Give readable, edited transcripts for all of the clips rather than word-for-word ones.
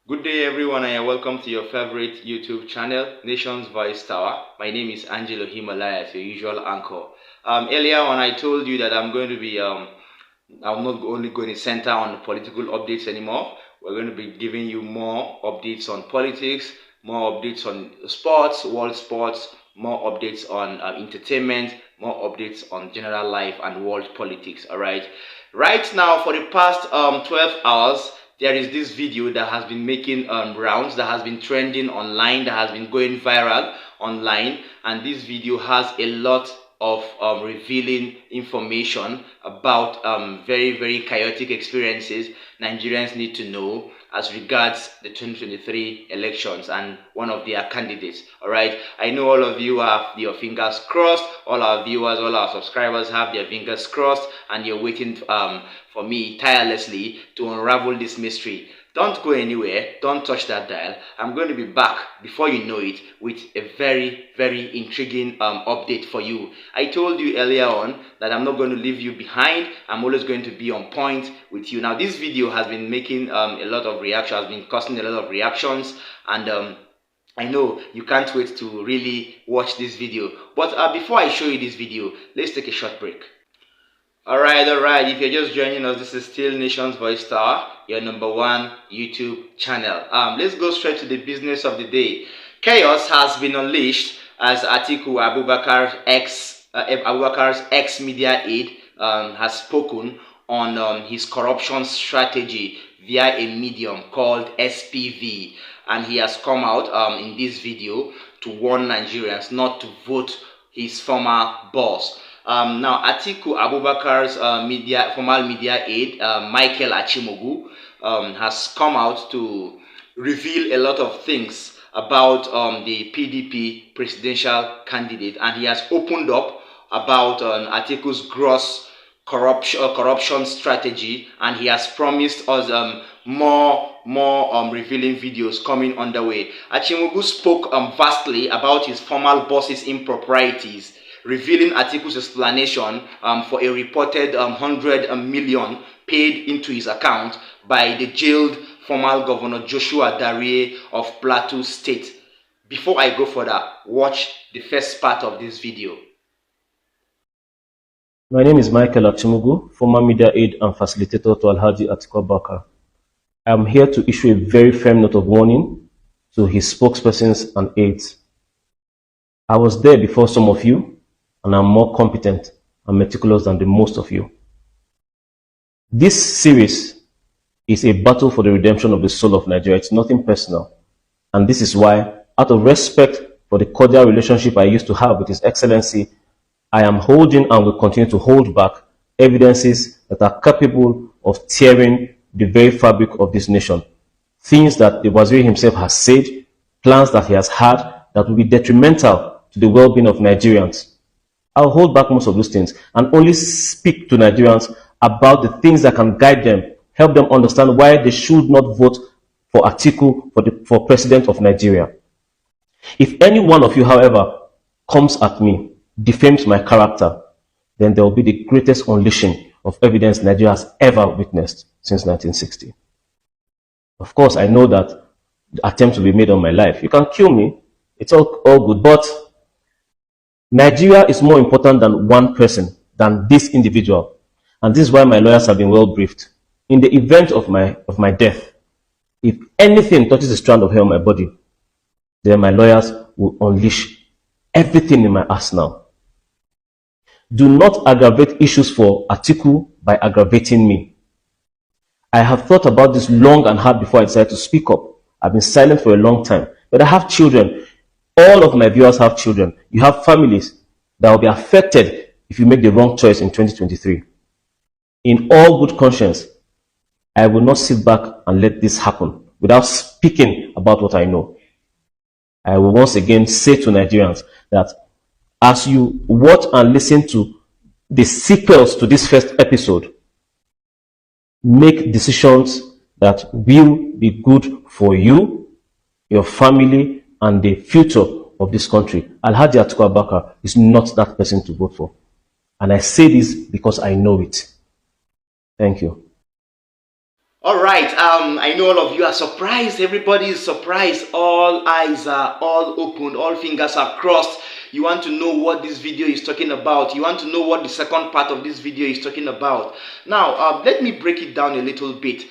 Good day everyone and welcome to your favorite YouTube channel, Nation's Voice Tower. My name is Angelo Himalayas, your usual anchor. Earlier on I told you that I'm not only going to center on political updates anymore. We're going to be giving you more updates on politics, more updates on sports, world sports, more updates on entertainment, more updates on general life and world politics. Alright. Right now, for the past 12 hours, there is this video that has been making rounds, that has been trending online, that has been going viral online, and this video has a lot of revealing information about very chaotic experiences Nigerians need to know as regards the 2023 elections and one of their candidates. All right, I know all of you have your fingers crossed, all our viewers, all our subscribers have their fingers crossed, and you're waiting for me tirelessly to unravel this mystery. Don't go anywhere, don't touch that dial. I'm going to be back before you know it with a very intriguing update for you. I told you earlier on that I'm not going to leave you behind. I'm always going to be on point with you. Now this video has been making a lot of reaction, has been causing a lot of reactions, and I know you can't wait to really watch this video. But before I show you this video, let's take a short break. Alright, if you're just joining us, this is still Nation's Voice Tower, your #1 YouTube channel. Let's go straight to the business of the day. Chaos has been unleashed as Atiku Abubakar's ex-media aide has spoken on his corruption strategy via a medium called SPV, and he has come out in this video to warn Nigerians not to vote his former boss. Now, Atiku Abubakar's former media aide, Michael Achimogu, has come out to reveal a lot of things about the PDP presidential candidate, and he has opened up about Atiku's gross corruption strategy, and he has promised us more revealing videos coming on the way. Achimogu spoke vastly about his former boss's improprieties, revealing Atiku's explanation for a reported 100 million paid into his account by the jailed former Governor Joshua Darie of Plateau State. Before I go further, watch the first part of this video. My name is Michael Achimogu, former media aide and facilitator to Alhaji Atiku Abubakar. I am here to issue a very firm note of warning to his spokespersons and aides. I was there before some of you, and I'm more competent and meticulous than the most of you. This series is a battle for the redemption of the soul of Nigeria. It's nothing personal. And this is why, out of respect for the cordial relationship I used to have with His Excellency, I am holding and will continue to hold back evidences that are capable of tearing the very fabric of this nation. Things that the Waziri himself has said, plans that he has had that will be detrimental to the well-being of Nigerians. I'll hold back most of those things and only speak to Nigerians about the things that can guide them, help them understand why they should not vote for Atiku for president of Nigeria. If any one of you, however, comes at me, defames my character, then there will be the greatest unleashing of evidence Nigeria has ever witnessed since 1960. Of course, I know that the attempt will be made on my life. You can kill me. It's all good. But Nigeria is more important than one person, than this individual. And this is why my lawyers have been well briefed. In the event of my death, if anything touches a strand of hair on my body, then my lawyers will unleash everything in my arsenal. Do not aggravate issues for Atiku by aggravating me. I have thought about this long and hard before I decided to speak up. I've been silent for a long time, but I have children. All of my viewers have children. You have families that will be affected if you make the wrong choice in 2023. In all good conscience, I will not sit back and let this happen without speaking about what I know. I will once again say to Nigerians that as you watch and listen to the sequels to this first episode, make decisions that will be good for you, your family, and the future of this country. Alhaji Atiku Abubakar is not that person to vote for. And I say this because I know it. Thank you. All right. I know all of you are surprised. Everybody is surprised. All eyes are all open. All fingers are crossed. You want to know what this video is talking about. You want to know what the second part of this video is talking about. Now, let me break it down a little bit.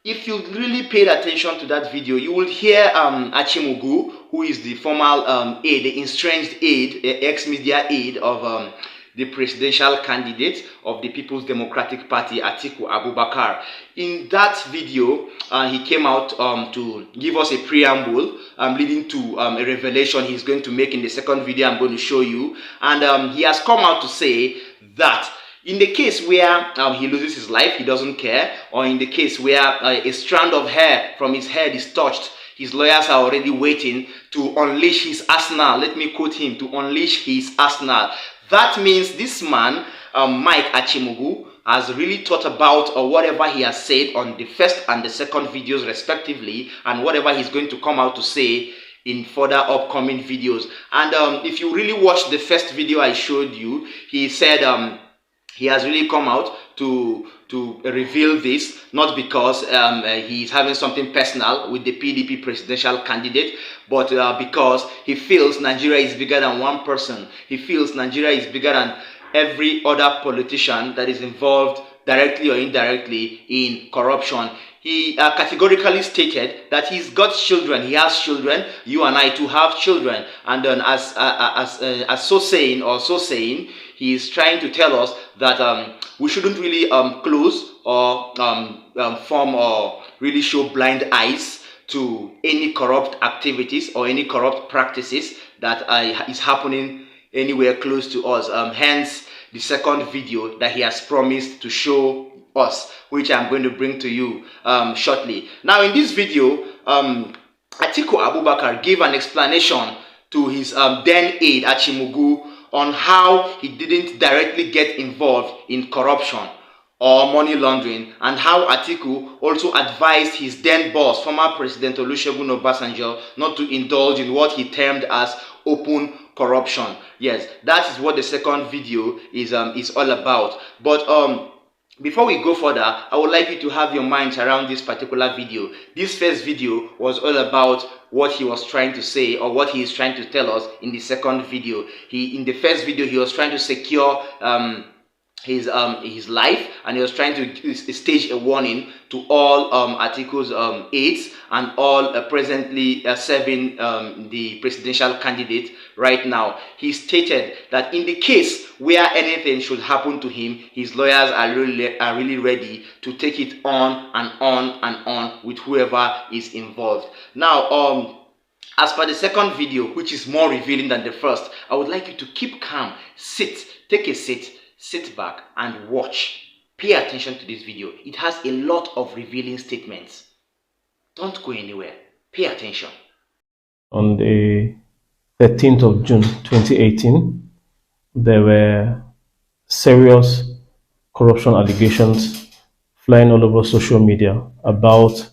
If you really paid attention to that video, you will hear Achimugu, who is the former aide, the estranged aide, ex-media aide of the presidential candidate of the People's Democratic Party, Atiku Abubakar. In that video, he came out to give us a preamble leading to a revelation he's going to make in the second video I'm going to show you. And he has come out to say that in the case where he loses his life, he doesn't care, or in the case where a strand of hair from his head is touched, his lawyers are already waiting to unleash his arsenal. Let me quote him, to unleash his arsenal. That means this man, Mike Achimugu, has really thought about whatever he has said on the first and the second videos respectively, and whatever he's going to come out to say in further upcoming videos. And if you really watch the first video I showed you, he said he has really come out to reveal this, not because he's having something personal with the PDP presidential candidate, but because he feels Nigeria is bigger than one person. He feels Nigeria is bigger than every other politician that is involved directly or indirectly in corruption. He categorically stated that he's got children. He has children. You and I too have children. And then as so saying, he is trying to tell us that we shouldn't really close or form or really show blind eyes to any corrupt activities or any corrupt practices that is happening anywhere close to us. Hence the second video that he has promised to show us, which I'm going to bring to you shortly. Now in this video, Atiku Abubakar gave an explanation to his then aide Achimugu on how he didn't directly get involved in corruption or money laundering, and how Atiku also advised his then boss, former President Olusegun Obasanjo, not to indulge in what he termed as open corruption. Yes, that is what the second video is all about. But before we go further, I would like you to have your minds around this particular video. This first video was all about what he was trying to say, or what he is trying to tell us in the second video. In the first video, he was trying to secure his life, and he was trying to stage a warning to all Atiku's aides and all presently serving the presidential candidate right now. He stated that in the case where anything should happen to him, his lawyers are really ready to take it on and on and on with whoever is involved. Now, as for the second video, which is more revealing than the first, I would like you to keep calm, take a seat, sit back and watch. Pay attention to this video. It has a lot of revealing statements. Don't go anywhere. Pay attention. On the 13th of June 2018, there were serious corruption allegations flying all over social media about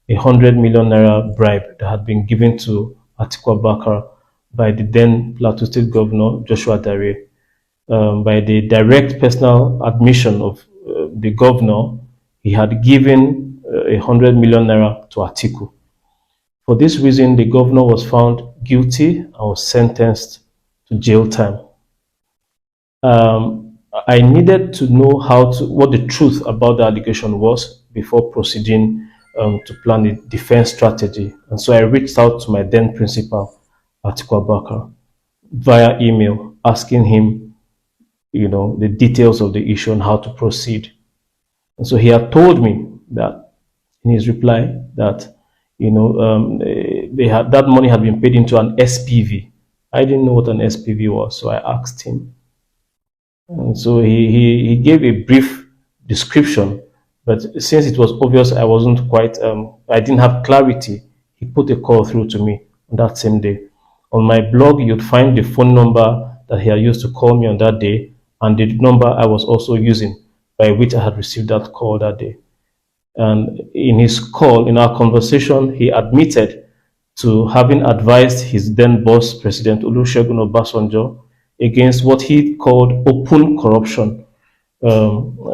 100 million naira bribe that had been given to Atiku Abubakar by the then Plateau State Governor Joshua Dare. By the direct personal admission of the governor, he had given 100 million naira to Atiku. For this reason, the governor was found guilty and was sentenced to jail time. I needed to know what the truth about the allegation was before proceeding to plan a defense strategy. And so I reached out to my then principal, Atiku Abubakar, via email, asking him the details of the issue and how to proceed. And so he had told me that in his reply that that money had been paid into an SPV. I didn't know what an SPV was, so I asked him. And so he gave a brief description, but since it was obvious I wasn't quite, I didn't have clarity, he put a call through to me on that same day. On my blog, you'd find the phone number that he had used to call me on that day, and the number I was also using by which I had received that call that day. And in his call, in our conversation, he admitted to having advised his then boss, President Olusegun Obasanjo, against what he called open corruption,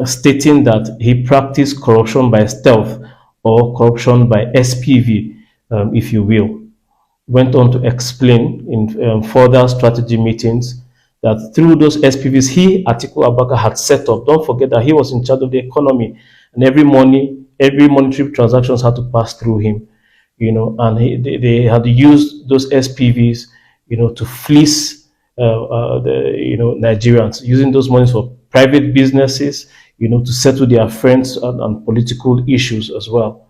stating that he practiced corruption by stealth or corruption by SPV, if you will. Went on to explain in further strategy meetings that through those SPVs Atiku Abubakar had set up, don't forget that he was in charge of the economy, and every monetary transactions had to pass through him, and they had used those SPVs, to fleece the Nigerians, using those monies for private businesses, to settle their friends and political issues as well.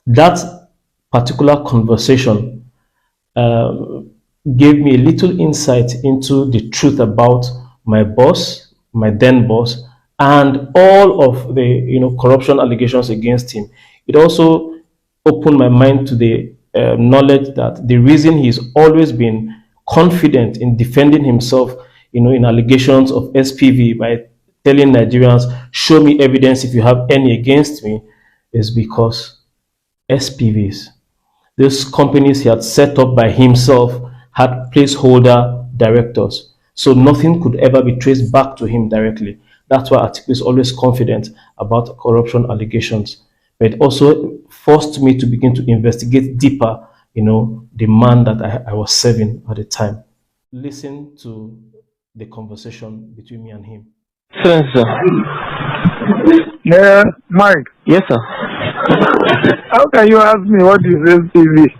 That particular conversation gave me a little insight into the truth about my boss, my then boss, and all of the corruption allegations against him. It also opened my mind to the knowledge that the reason he's always been confident in defending himself, in allegations of SPV by telling Nigerians, "Show me evidence if you have any against me," is because SPVs, those companies he had set up by himself, had placeholder directors. So nothing could ever be traced back to him directly. That's why Atiku is always confident about corruption allegations. But it also forced me to begin to investigate deeper, the man that I was serving at the time. Listen to the conversation between me and him. Sir. Yeah, Mike. Yes, sir. How can you ask me what is SPV?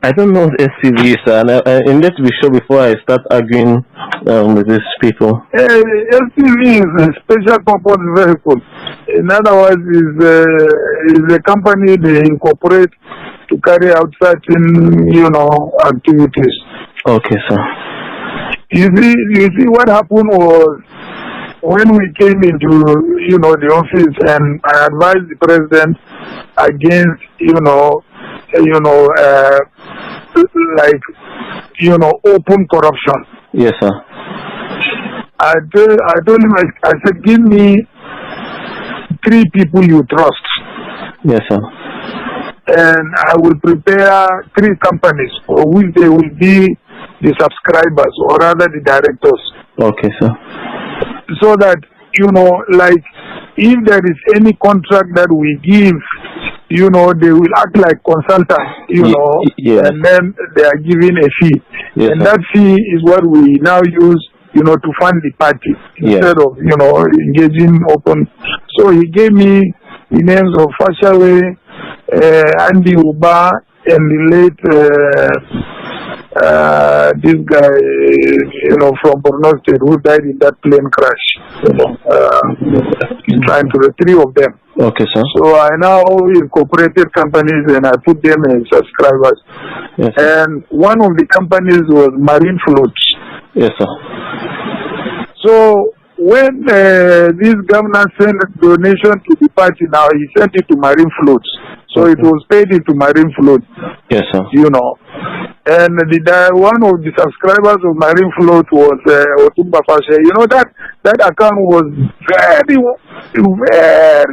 I don't know what SPV is, sir, and I need to be sure before I start arguing with these people. SPV is a special purpose vehicle. In other words, is a company they incorporate to carry out certain, activities. Okay, sir. You see, what happened was when we came into, the office, and I advised the president against, open corruption. Yes, sir. I told him, I said, give me 3 people you trust. Yes, sir. And I will prepare 3 companies for which they will be the subscribers, or rather the directors. Okay, sir. So that, if there is any contract that we give, they will act like consultants, yes. And then they are giving a fee. Yes, and sir. that fee is what we now use, to fund the party, instead of, engaging open. So he gave me the names of Fashawe, Andy Uba, and the late this guy, from Borno State, who died in that plane crash. Trying to the 3 of them. Okay, sir. So I now incorporated companies and I put them as subscribers. Yes, sir. And one of the companies was Marine Floats. Yes, sir. So when this governor sent a donation to the party, now he sent it to Marine Floats. So it was paid into Marine Float. Yes, sir. And one of the subscribers of Marine Float was Otumba Fashe. That account was very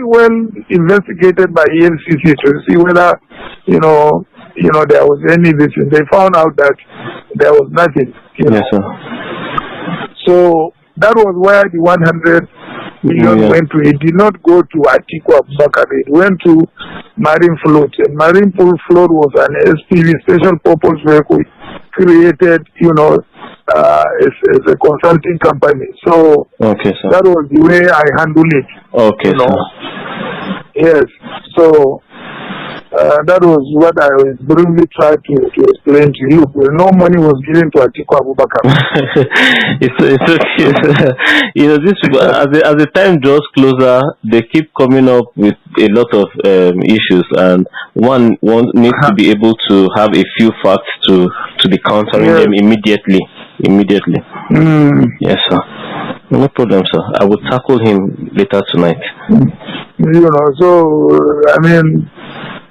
well investigated by EFCC to see whether, there was any vision. They found out that there was nothing. Yes, sir. So that was where the 100 million went to. It did not go to Atiku Abubakar. It went to Marine Float. And Marine Float was an SPV, special purpose vehicle, created, as a consulting company. So okay, sir. that was the way I handled it. Okay, sir. Yes. So that was what I was briefly trying to explain to you. No money was given to Atiku Abubakar. it's okay. These people, as the time draws closer, they keep coming up with a lot of issues, and one needs to be able to have a few facts to be countering them immediately. Yes, sir. No problem, sir. I will tackle him later tonight.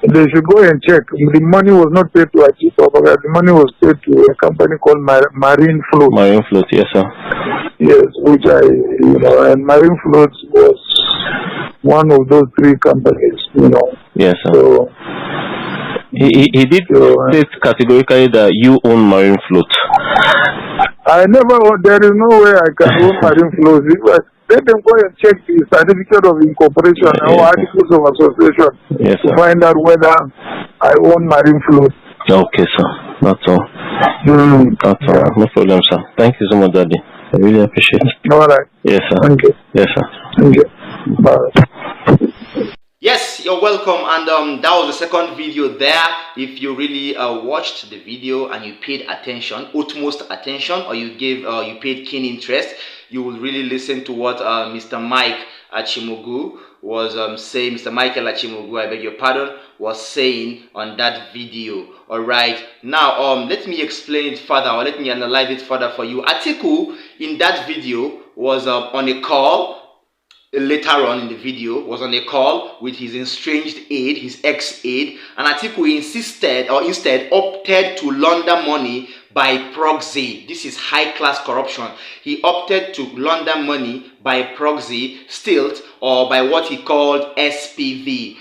They should go and check. The money was not paid to Atiku Abubakar. The money was paid to a company called Marine Float. Marine Float, yes, sir. Yes, which and Marine Float was one of those 3 companies, Yes, sir. So, he did state categorically that you own Marine Float. I never, there is no way I can own marine flows. Let them go and check the certificate of incorporation or articles of association to find out whether I own marine flows. Okay, sir. That's all. That's all. No problem, sir. Thank you so much, Daddy. I really appreciate it. All right. Yes, sir. Thank you. Yes, sir. Thank you. Bye. Yes, you're welcome. And that was the second video there. If you really watched the video and you paid attention, utmost attention, or you paid keen interest, you will really listen to what Mr. Mike Achimugu was saying. Mr. Michael Achimugu, I beg your pardon, was saying on that video. All right. Now, let me explain it further, or let me analyze it further for you. Atiku in that video was on a call. Later on in the video, was on a call with his estranged aide, his ex-aide, and Atiku instead opted to launder money by proxy. This is high-class corruption. He opted to launder money by proxy, stilt, or by what he called SPV,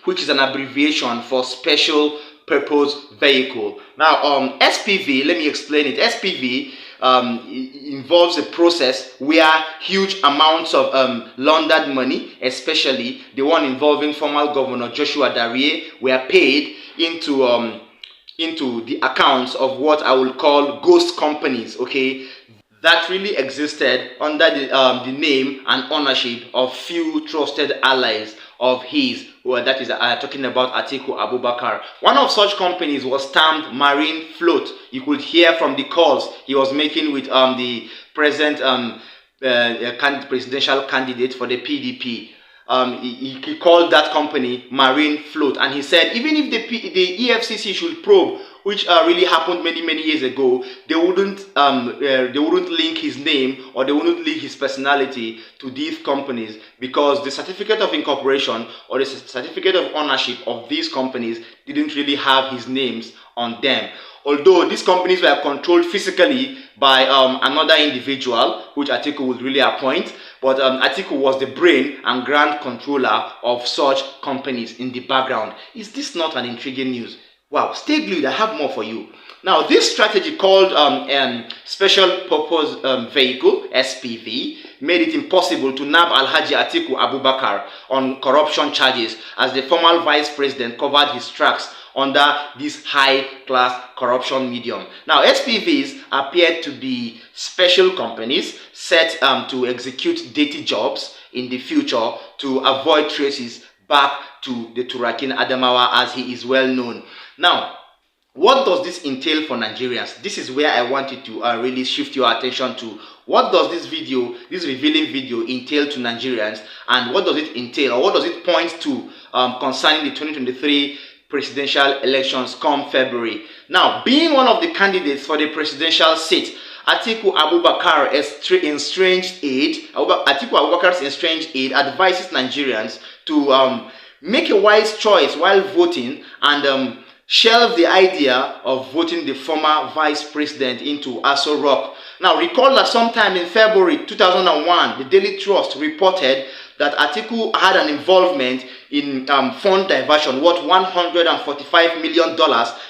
which is an abbreviation for special purpose vehicle. Now, SPV, let me explain it. SPV involves a process where huge amounts of laundered money, especially the one involving former Governor Joshua Darie, were paid into the accounts of what I will call ghost companies, okay, that really existed under the name and ownership of few trusted allies of his. Well, that is talking about Atiku Abubakar. One of such companies was termed Marine Float. You could hear from the calls he was making with the present presidential candidate for the PDP. He called that company Marine Float, and he said even if the EFCC should probe, which really happened many years ago, they wouldn't link his name, or they wouldn't link his personality to these companies, because the certificate of incorporation or the certificate of ownership of these companies didn't really have his names on them. Although these companies were controlled physically by another individual, which Atiku would really appoint, but Atiku was the brain and grand controller of such companies in the background. Is this not an intriguing news? Wow, stay glued, I have more for you. Now, this strategy called Special Purpose Vehicle, SPV, made it impossible to nab Alhaji Atiku Abubakar on corruption charges, as the former vice president covered his tracks under this high-class corruption medium. Now, SPVs appear to be special companies set to execute dirty jobs in the future to avoid traces back to the Turakin Adamawa, as he is well known. Now, what does this entail for Nigerians? This is where I wanted to really shift your attention to. What does this revealing video entail to Nigerians, and what does it entail, or what does it point to concerning the 2023 presidential elections come February? Now, being one of the candidates for the presidential seat, Atiku Abubakar's estranged aide advises Nigerians to make a wise choice while voting, and shelve the idea of voting the former vice president into Aso Rock. Now, recall that sometime in February 2001, the Daily Trust reported that Atiku had an involvement in fund diversion worth $145 million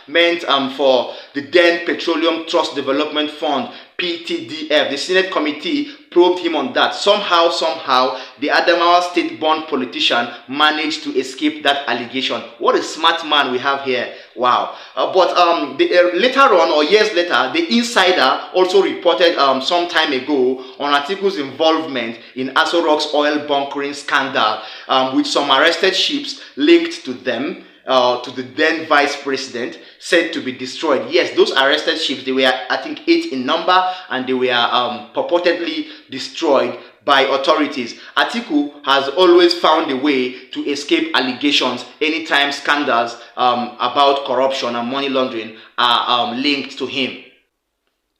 meant for the then Petroleum Trust Development Fund, PTDF. The Senate committee probed him on that. Somehow, the Adamawa state-born politician managed to escape that allegation. What a smart man we have here. Wow. Later on, or years later, the Insider also reported some time ago on Atiku's involvement in Aso Rock's oil bunkering scandal, with some arrested ships linked to them, to the then vice president, said to be destroyed. Yes, those arrested ships, they were, I think, 8 in number, and they were purportedly destroyed by authorities. Atiku has always found a way to escape allegations anytime scandals about corruption and money laundering are linked to him.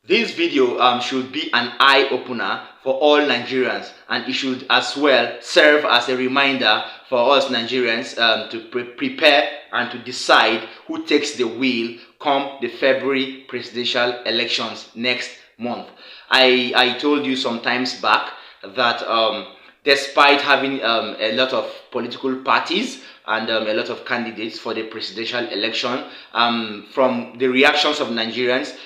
This video should be an eye-opener for all Nigerians, and it should as well serve as a reminder for us Nigerians to prepare and to decide who takes the wheel come the February presidential elections next month. I told you some times back that despite having a lot of political parties and a lot of candidates for the presidential election. From the reactions of Nigerians,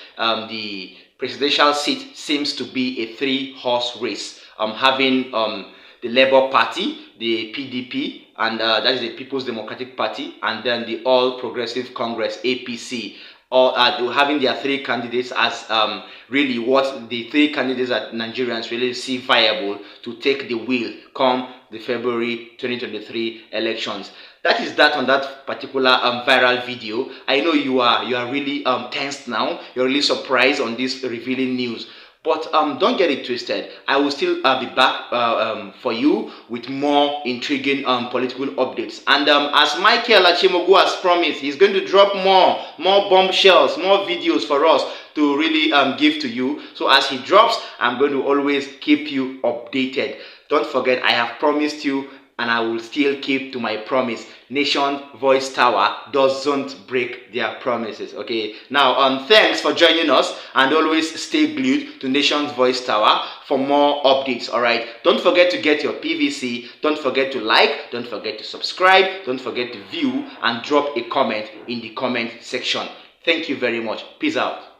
the presidential seat seems to be a three-horse race, having the Labour Party, the PDP, and that is the People's Democratic Party, and then the All Progressive Congress, APC, or having their three candidates as really what the three candidates that Nigerians really see viable to take the wheel come the February 2023 elections. That is that on that particular viral video. I know you are really tensed now. You're really surprised on this revealing news. But don't get it twisted. I will still be back for you with more intriguing political updates. And as Michael Achimogu has promised, he's going to drop more bombshells, more videos for us to really give to you. So as he drops, I'm going to always keep you updated. Don't forget, I have promised you, and I will still keep to my promise. Nation Voice Tower doesn't break their promises. Okay, now thanks for joining us, and always stay glued to Nation's Voice Tower for more updates. All right, don't forget to get your PVC, don't forget to like, don't forget to subscribe, don't forget to view, and drop a comment in the comment section. Thank you very much. Peace out.